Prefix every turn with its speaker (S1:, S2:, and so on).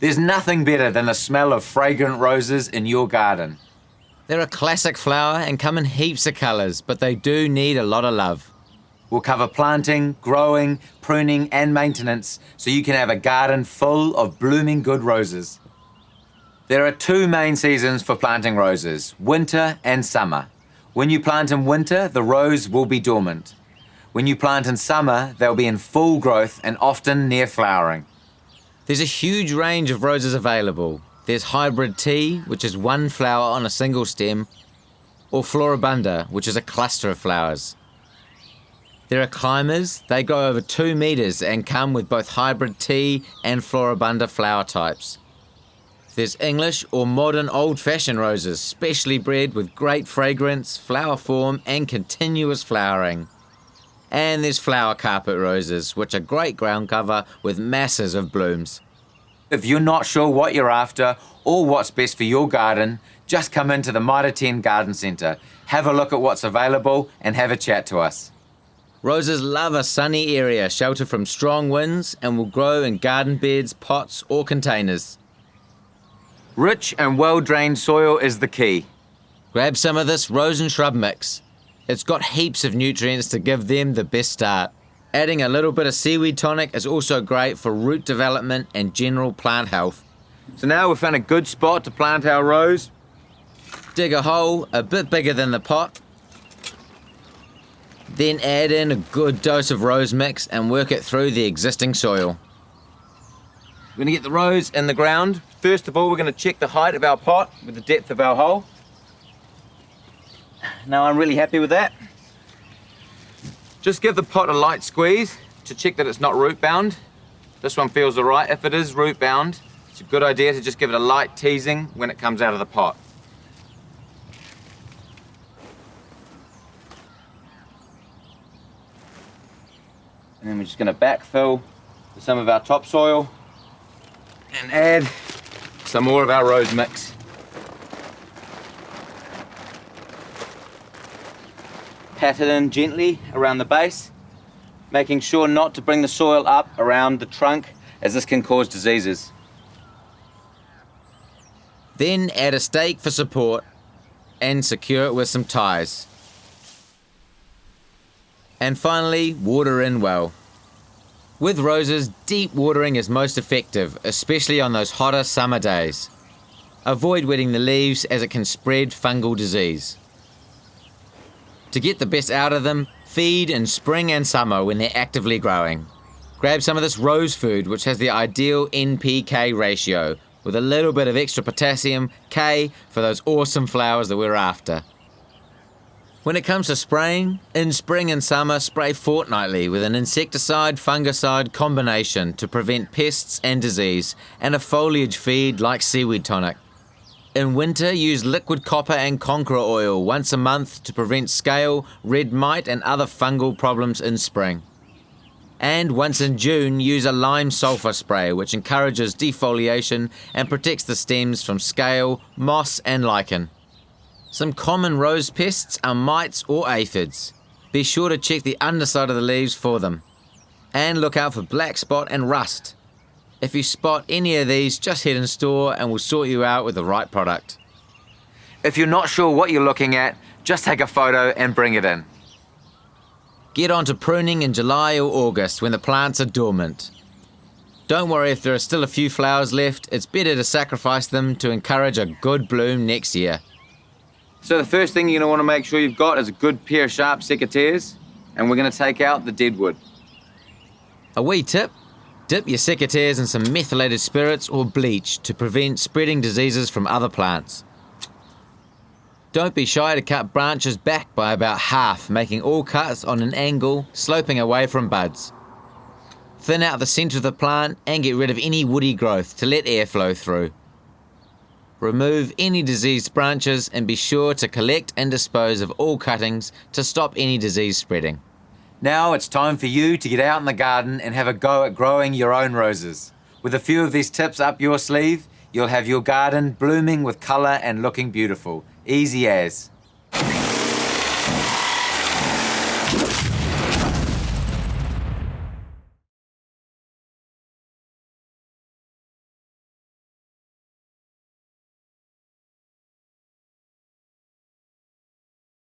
S1: There's nothing better than the smell of fragrant roses in your garden.
S2: They're a classic flower and come in heaps of colours, but they do need a lot of love.
S1: We'll cover planting, growing, pruning and maintenance so you can have a garden full of blooming good roses. There are two main seasons for planting roses, winter and summer. When you plant in winter, the rose will be dormant. When you plant in summer, they'll be in full growth and often near flowering.
S2: There's a huge range of roses available. There's hybrid tea, which is one flower on a single stem, or floribunda, which is a cluster of flowers. There are climbers. They grow over 2 meters and come with both hybrid tea and floribunda flower types. There's English or modern old-fashioned roses, specially bred with great fragrance, flower form and continuous flowering. And there's flower carpet roses, which are great ground cover with masses of blooms.
S1: If you're not sure what you're after or what's best for your garden, just come into the Mitre Garden Centre, have a look at what's available and have a chat to us.
S2: Roses love a sunny area sheltered from strong winds and will grow in garden beds, pots or containers.
S1: Rich and well-drained soil is the key.
S2: Grab some of this rose and shrub mix. It's got heaps of nutrients to give them the best start. Adding a little bit of seaweed tonic is also great for root development and general plant health.
S1: So now we've found a good spot to plant our rose.
S2: Dig a hole a bit bigger than the pot. Then add in a good dose of rose mix and work it through the existing soil.
S1: We're going to get the rose in the ground. First of all, we're going to check the height of our pot with the depth of our hole. Now I'm really happy with that. Just give the pot a light squeeze to check that it's not root bound. This one feels all right. If it is root bound, it's a good idea to just give it a light teasing when it comes out of the pot. And then we're just going to backfill with some of our topsoil and add some more of our rose mix. Pat it in gently around the base, making sure not to bring the soil up around the trunk as this can cause diseases.
S2: Then add a stake for support and secure it with some ties. And finally, water in well. With roses, deep watering is most effective, especially on those hotter summer days. Avoid wetting the leaves as it can spread fungal disease. To get the best out of them, feed in spring and summer when they're actively growing. Grab some of this rose food, which has the ideal NPK ratio, with a little bit of extra potassium, K, for those awesome flowers that we're after. When it comes to spraying, in spring and summer, spray fortnightly with an insecticide-fungicide combination to prevent pests and disease, and a foliage feed like seaweed tonic. In winter, use liquid copper and conqueror oil once a month to prevent scale, red mite and other fungal problems in spring. And once in June, use a lime sulfur spray which encourages defoliation and protects the stems from scale, moss and lichen. Some common rose pests are mites or aphids. Be sure to check the underside of the leaves for them. And look out for black spot and rust. If you spot any of these, just head in store and we'll sort you out with the right product.
S1: If you're not sure what you're looking at, just take a photo and bring it in.
S2: Get on to pruning in July or August when the plants are dormant. Don't worry if there are still a few flowers left, it's better to sacrifice them to encourage a good bloom next year.
S1: So the first thing you're going to want to make sure you've got is a good pair of sharp secateurs, and we're going to take out the dead wood.
S2: A wee tip, dip your secateurs in some methylated spirits or bleach to prevent spreading diseases from other plants. Don't be shy to cut branches back by about half, making all cuts on an angle, sloping away from buds. Thin out the centre of the plant and get rid of any woody growth to let air flow through. Remove any diseased branches and be sure to collect and dispose of all cuttings to stop any disease spreading.
S1: Now it's time for you to get out in the garden and have a go at growing your own roses. With a few of these tips up your sleeve, you'll have your garden blooming with colour and looking beautiful. Easy as.